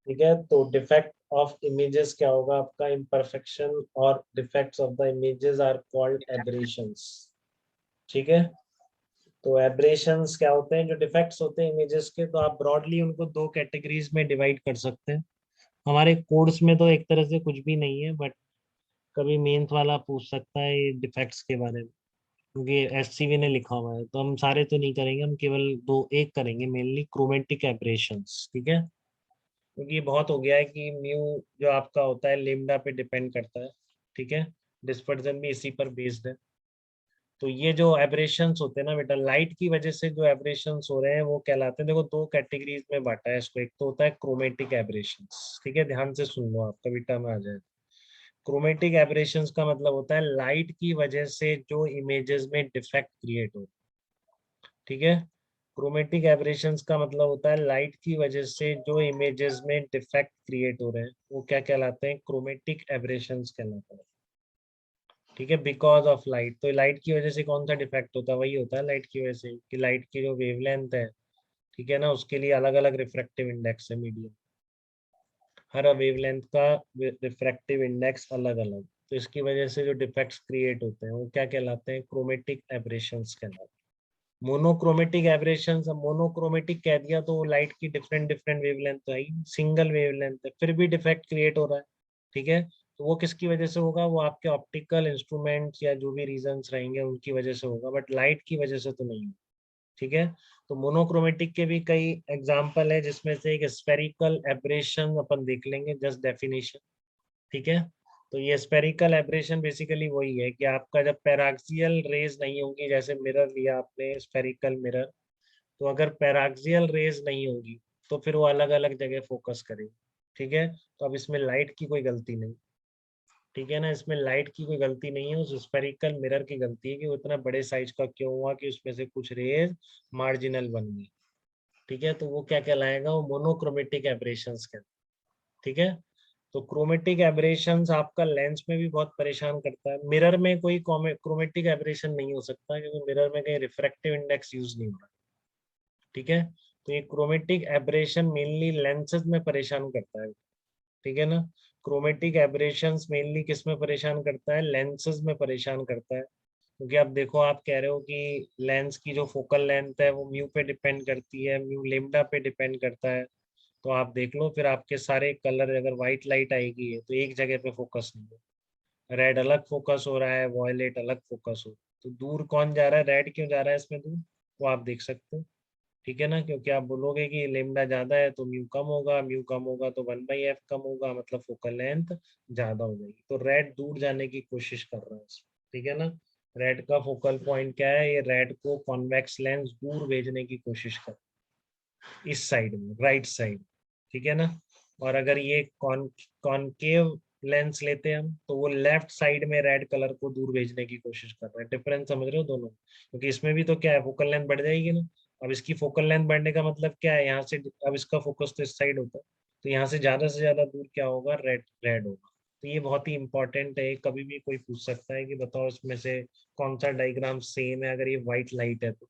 ठीक है, तो डिफेक्ट ऑफ इमेजेस क्या होगा आपका, इम्परफेक्शन और defects of the images are called aberrations. ठीक है, तो एब्रेशंस क्या होते हैं, जो डिफेक्ट्स होते हैं इमेजेस के, तो आप ब्रॉडली उनको दो कैटेगरीज में डिवाइड कर सकते हैं। हमारे कोर्स में तो एक तरह से कुछ भी नहीं है, बट कभी मेंस वाला पूछ सकता है ये डिफेक्ट्स के बारे में, क्योंकि एससीवी ने लिखा हुआ है, तो हम सारे तो नहीं करेंगे, हम केवल दो एक करेंगे मेनली, क्रोमेटिक एब्रेशंस। ठीक है, क्योंकि ये बहुत हो गया है कि म्यू जो आपका होता है लेमडा पे डिपेंड करता है। ठीक है, डिस्पर्जन भी इसी पर बेस्ड है। तो ये जो एब्रेशंस होते हैं ना बेटा, लाइट की वजह से जो एब्रेशंस हो रहे हैं वो कहलाते हैं, देखो दो कैटेगरीज में बांटा है इसको। एक तो होता है क्रोमेटिक एब्रेशंस, ठीक है, ध्यान से सुन लो, आपका बेटा में आ जाए। क्रोमेटिक एब्रेशंस का मतलब होता है लाइट की वजह से जो इमेजेस में डिफेक्ट क्रिएट हो। ठीक है, क्रोमेटिक एब्रेशंस का मतलब होता है लाइट की वजह से जो इमेजेस में डिफेक्ट क्रिएट हो रहे हैं वो क्या कहलाते हैं, क्रोमेटिक एब्रेशंस कहलाते हैं। ठीक है, बिकॉज ऑफ लाइट, तो लाइट की वजह से कौन सा डिफेक्ट होता है, वही होता है लाइट की वजह से कि लाइट की जो वेवलेंथ है, ठीक है ना, उसके लिए अलग अलग रिफ्रैक्टिव इंडेक्स है मीडियम, हर वेवलेंथ का रिफ्रैक्टिव इंडेक्स अलग अलग, तो इसकी वजह से जो डिफेक्ट्स क्रिएट होते हैं वो क्या कहलाते हैं, क्रोमेटिक एब्रेशंस कहलाते हैं। मोनोक्रोमेटिक एब्रेशंस, मोनोक्रोमेटिक कह दिया तो लाइट की डिफरेंट डिफरेंट वेवलेंथ तो है, सिंगल वेवलेंथ है, फिर भी डिफेक्ट क्रिएट हो रहा है। ठीक है, तो वो किसकी वजह से होगा, वो आपके ऑप्टिकल इंस्ट्रूमेंट्स या जो भी रीजंस रहेंगे उनकी वजह से होगा, बट लाइट की वजह से तो नहीं होगा। ठीक है, तो मोनोक्रोमेटिक के भी कई एग्जाम्पल है, जिसमें से एक स्फेरिकल एब्रेशन अपन देख लेंगे, जस्ट डेफिनेशन। ठीक है, तो ये स्फेरिकल एब्रेशन बेसिकली वही है कि आपका जब पैराक्सियल रेज नहीं होगी, जैसे मिरर लिया आपने स्फेरिकल मिरर, तो अगर पैराक्सियल रेज नहीं होगी तो फिर वो अलग अलग जगह फोकस करेगी। ठीक है, तो अब इसमें लाइट की कोई गलती नहीं। ठीक है ना, इसमें लाइट की कोई गलती नहीं है, उस स्फेरिकल मिरर की गलती है कि वो इतना बड़े साइज का क्यों हुआ कि उसमें से कुछ रेज मार्जिनल बन गई। ठीक है, तो वो क्या कहलाएगा, वो मोनोक्रोमेटिक एब्रेशंस कहलाएगा। ठीक है, तो क्रोमेटिक एब्रेशंस आपका लेंस में भी बहुत परेशान करता है, मिरर में कोई क्रोमेटिक एब्रेशन नहीं हो सकता क्योंकि मिरर में कहीं रिफ्रैक्टिव इंडेक्स यूज नहीं हो रहा। ठीक है, तो ये क्रोमेटिक एब्रेशन मेनली लेंसेज में परेशान करता है। ठीक है ना, क्रोमेटिक एब्रेशंस मेनली किस में परेशान करता है, लेंसेज में परेशान करता है, क्योंकि आप देखो, आप कह रहे हो कि लेंस की जो फोकल लेंथ है वो म्यू पे डिपेंड करती है, म्यू लेमडा पे डिपेंड करता है। तो आप देख लो फिर आपके सारे कलर, अगर व्हाइट लाइट आएगी तो एक जगह पे फोकस नहीं है, रेड अलग फोकस हो रहा है, वॉयलेट अलग फोकस हो, तो दूर कौन जा रहा है, रेड क्यों जा रहा है इसमें दूर, वो आप देख सकते हो। ठीक है ना, क्योंकि आप बोलोगे कि लेमडा ज्यादा है तो म्यू कम होगा, म्यू कम होगा तो 1/f कम होगा, मतलब फोकल लेंथ ज्यादा हो जाएगी, तो रेड दूर जाने की कोशिश कर रहा है इसमें। ठीक है ना, रेड का फोकल पॉइंट क्या है, ये रेड को कॉन्वेक्स लेंस दूर भेजने की कोशिश कर, इस साइड में, राइट साइड। ठीक है ना, और अगर ये कॉनकेव लेंस लेते हैं हम, तो वो लेफ्ट साइड में रेड कलर को दूर भेजने की कोशिश कर रहा है। डिफरेंस समझ रहे हो दोनों, क्योंकि इसमें भी तो क्या है, फोकल लेंथ बढ़ जाएगी ना। अब इसकी फोकल लेंथ बढ़ने का मतलब क्या है, यहाँ से अब इसका फोकस तो इस साइड होता है, तो यहाँ से ज्यादा दूर क्या होगा, रेड रेड होगा। तो ये बहुत ही इंपॉर्टेंट है, कभी भी कोई पूछ सकता है कि बताओ इसमें से कौन सा डायग्राम सेम है, अगर ये व्हाइट लाइट है तो।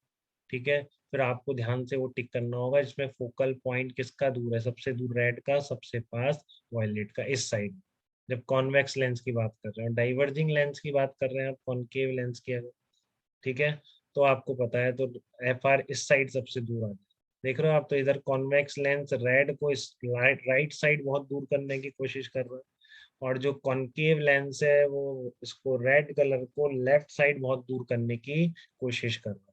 ठीक है, फिर आपको ध्यान से वो टिक करना होगा, इसमें फोकल पॉइंट किसका दूर है, सबसे दूर रेड का, सबसे पास वायलेट का, इस साइड। जब कॉन्वेक्स लेंस की बात कर रहे हैं, डाइवर्जिंग लेंस की बात कर रहे हैं आप, कॉनकेव लेंस की अगर, ठीक है, तो आपको पता है तो एफ आर इस साइड सबसे दूर आ जाए। देख रहे हो आप, तो इधर कॉन्वेक्स लेंस रेड को इस राइट साइड बहुत दूर करने की कोशिश कर रहा है, और जो कॉनकेव लेंस है वो इसको रेड कलर को लेफ्ट साइड बहुत दूर करने की कोशिश कर रहा है।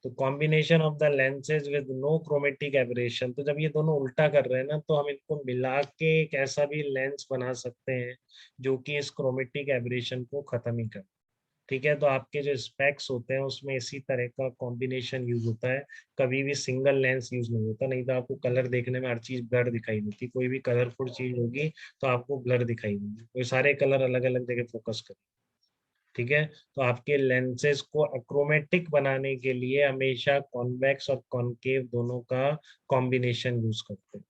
तो combination of the lenses with no chromatic aberration, तो जब ये दोनों उल्टा कर रहे हैं ना, तो हम इनको मिला के एक ऐसा भी लेंस बना सकते हैं जो कि इस क्रोमेटिक एब्रेशन को खत्म ही कर। ठीक है, तो आपके जो स्पेक्स होते हैं उसमें इसी तरह का कॉम्बिनेशन यूज होता है, कभी भी सिंगल लेंस यूज नहीं होता, नहीं तो आपको कलर देखने में हर चीज ब्लर दिखाई देती, कोई भी कलरफुल चीज होगी तो आपको ब्लर दिखाई देगी, तो सारे कलर अलग अलग जगह फोकस करें। ठीक है, तो आपके लेंसेज को अक्रोमेटिक बनाने के लिए हमेशा कॉन्वेक्स और कॉनकेव दोनों का कॉम्बिनेशन यूज करते हैं।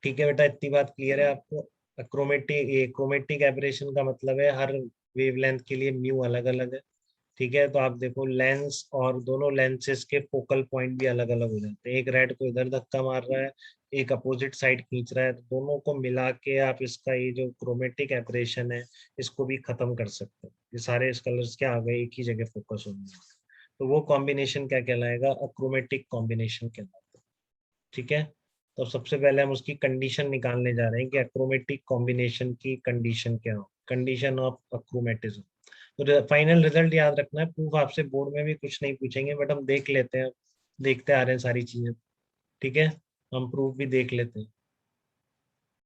ठीक है बेटा, इतनी बात क्लियर है आपको। क्रोमेटिक, ये क्रोमेटिक एब्रेशन का मतलब है हर वेवलेंथ के लिए म्यू अलग अलग है। ठीक है, तो आप देखो लेंस और दोनों लेंसेज के फोकल पॉइंट भी अलग अलग हो जाते हैं। एक रेड को इधर धक्का मार रहा है, एक अपोजिट साइड खींच रहा है, तो दोनों को मिला के आप इसका ये जो क्रोमेटिक एब्रेशन है इसको भी खत्म कर सकते हैं। ये सारे कलर्स क्या आ गए, एक ही जगह फोकस होंगे, तो वो कॉम्बिनेशन क्या कहलाएगा, अक्रोमेटिक कॉम्बिनेशन कहलाता है। ठीक है, तो सबसे पहले हम उसकी कंडीशन निकालने जा रहे हैं कि अक्रोमेटिक कॉम्बिनेशन की कंडीशन क्या हो, कंडीशन ऑफ अक्रोमेटिज्म। तो फाइनल रिजल्ट याद रखना है, प्रूफ आपसे बोर्ड में भी कुछ नहीं पूछेंगे, बट हम देख लेते हैं, देखते आ रहे हैं सारी चीजें। ठीक है, हम प्रूफ भी देख लेते हैं।